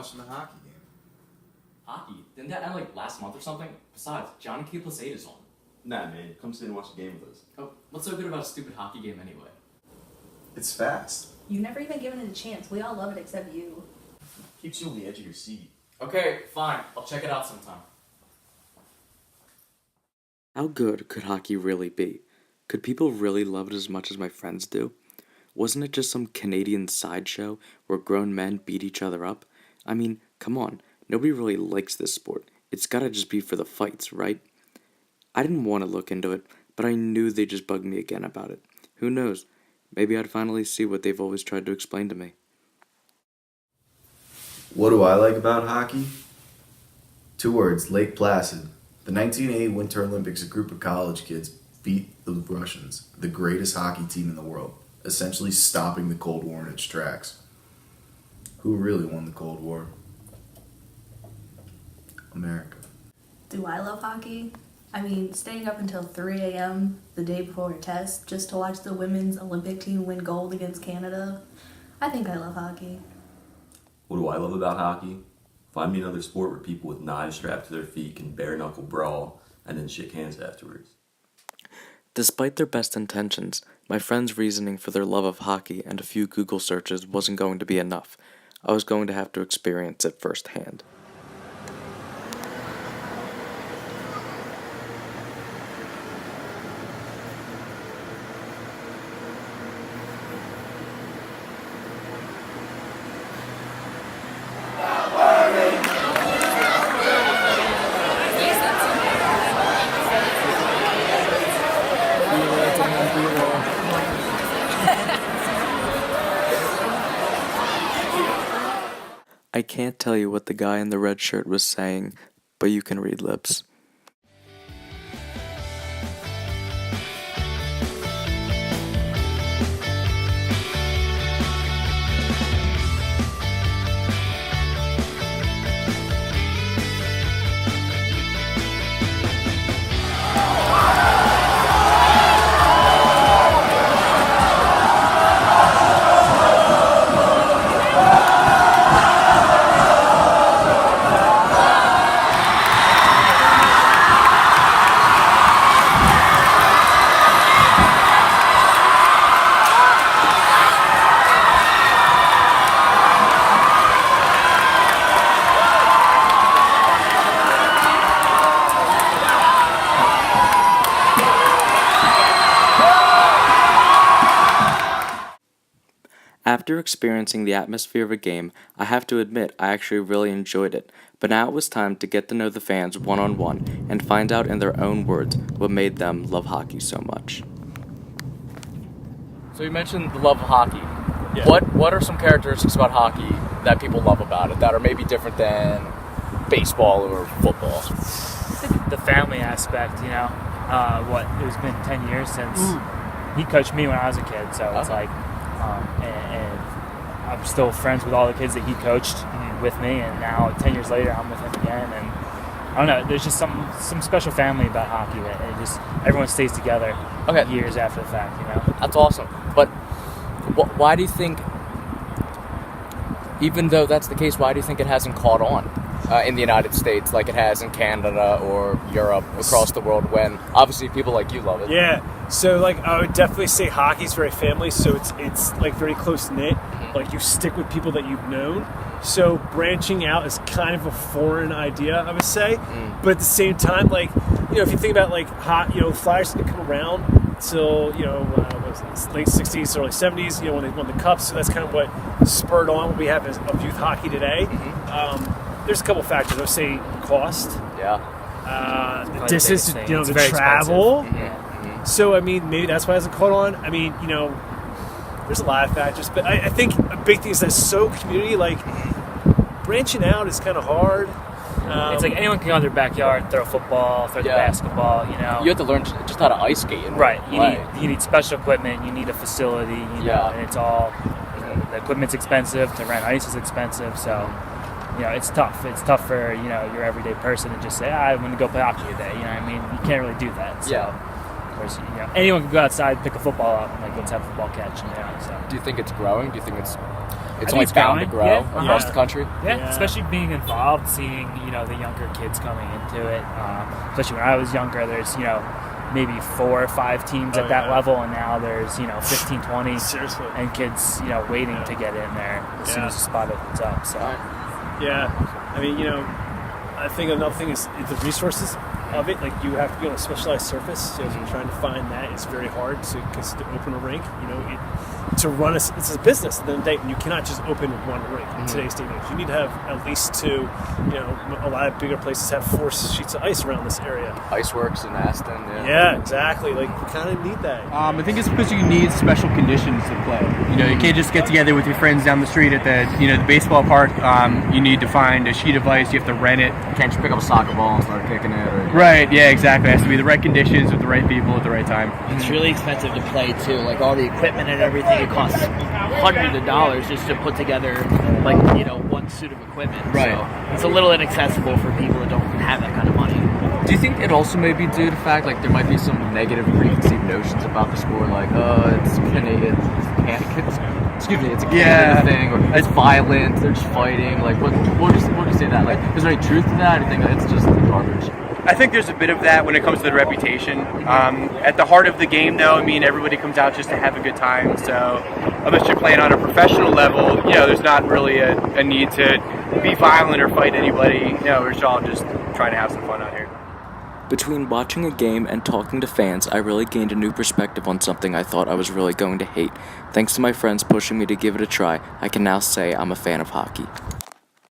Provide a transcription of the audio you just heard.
watching the hockey game. Hockey? Didn't that end like last month or something? Besides, Johnny K plus 8 is on. Nah, man. Come sit and watch the game with us. Oh, what's so good about a stupid hockey game anyway? It's fast. You've never even given it a chance. We all love it except you. Keeps you on the edge of your seat. Okay, fine. I'll check it out sometime. How good could hockey really be? Could people really love it as much as my friends do? Wasn't it just some Canadian sideshow where grown men beat each other up? I mean, come on, nobody really likes this sport. It's gotta just be for the fights, right? I didn't want to look into it, but I knew they'd just bug me again about it. Who knows? Maybe I'd finally see what they've always tried to explain to me. What do I like about hockey? 2 words, Lake Placid. The 1980 Winter Olympics, a group of college kids beat the Russians, the greatest hockey team in the world, essentially stopping the Cold War in its tracks. Who really won the Cold War? America. Do I love hockey? I mean, staying up until 3 a.m. the day before a test just to watch the women's Olympic team win gold against Canada. I think I love hockey. What do I love about hockey? Find me another sport where people with knives strapped to their feet can bare-knuckle brawl and then shake hands afterwards. Despite their best intentions, my friends' reasoning for their love of hockey and a few Google searches wasn't going to be enough. I was going to have to experience it firsthand. I can't tell you what the guy in the red shirt was saying, but you can read lips. After experiencing the atmosphere of a game, I have to admit I actually really enjoyed it, but now it was time to get to know the fans one-on-one and find out in their own words what made them love hockey so much. So you mentioned the love of hockey. Yeah. What are some characteristics about hockey that people love about it that are maybe different than baseball or football? The family aspect, you know. It's been 10 years since he coached me when I was a kid, so it's like, and I'm still friends with all the kids that he coached with me, and now 10 years later I'm with him again, and I don't know, there's just some special family about hockey that it just, everyone stays together years after the fact, you know. That's awesome. But why do you think, even though that's the case, why do you think it hasn't caught on in the United States like it has in Canada or Europe, across the world, when obviously people like you love it? Yeah, so like I would definitely say hockey's very family, so it's like very close knit. Like you stick with people that you've known. So branching out is kind of a foreign idea, I would say. But at the same time, like, you know, if you think about like Flyers didn't come around till late 60s, early 70s, when they won the cups. So that's kind of what spurred on what we have of youth hockey today. There's a couple factors. I would say cost. Yeah. The distance, the travel. So, I mean, maybe that's why it hasn't caught on. I mean, there's a lot of factors. But I think a big thing is that it's so community, like, branching out is kind of hard. It's like anyone can go in their backyard, throw a football, throw the basketball, You have to learn just how to ice skate. Right. You need special equipment. You need a facility, and it's all, the equipment's expensive. To rent ice is expensive. So, it's tough. It's tough for, your everyday person to just say, I'm going to go play hockey today. You know what I mean? You can't really do that. So, whereas, anyone can go outside, pick a football up, and, let's have a football catch. So. Do you think it's growing? Do you think It's I only think it's bound to growing. grow Yeah. across Yeah. the country. Yeah, Yeah. especially being involved, seeing the younger kids coming into it. Especially when I was younger, there's maybe 4 or 5 teams at that yeah. level, and now there's 15, 20, Seriously. and kids waiting to get in there as soon Yeah. as the spot opens up. So Yeah, I mean, I think another thing is the resources of it. Like, you have to be on a specialized surface, so if you're trying to find that, it's very hard because to open a rink, to run it's a business at the end of the day, and you cannot just open one rink in today's day and age. You need to have at least 2. A lot of bigger places have 4 sheets of ice around this area. Iceworks in Aston. Yeah, exactly. Like, you kind of need that. I think it's because you need special conditions to play. You can't just get together with your friends down the street at the baseball park. You need to find a sheet of ice. You have to rent it. You can't just pick up a soccer ball and start kicking it. Or, Right. Yeah. Exactly. It has to be the right conditions with the right people at the right time. It's really expensive to play too. Like all the equipment and everything, it costs hundreds of dollars just to put together one suit of equipment. Right. So it's a little inaccessible for people that don't have that kind of money. Do you think it also may be due to the fact there might be some negative preconceived notions about the sport, it's Canadian, it's a Canadian thing, or it's violent, they're just fighting. What do you say that? Is there any truth to that? Or do you think it's just garbage? I think there's a bit of that when it comes to the reputation. At the heart of the game, though, everybody comes out just to have a good time. So unless you're playing on a professional level, there's not really a need to be violent or fight anybody. We're all just trying to have some fun out here. Between watching a game and talking to fans, I really gained a new perspective on something I thought I was really going to hate. Thanks to my friends pushing me to give it a try, I can now say I'm a fan of hockey.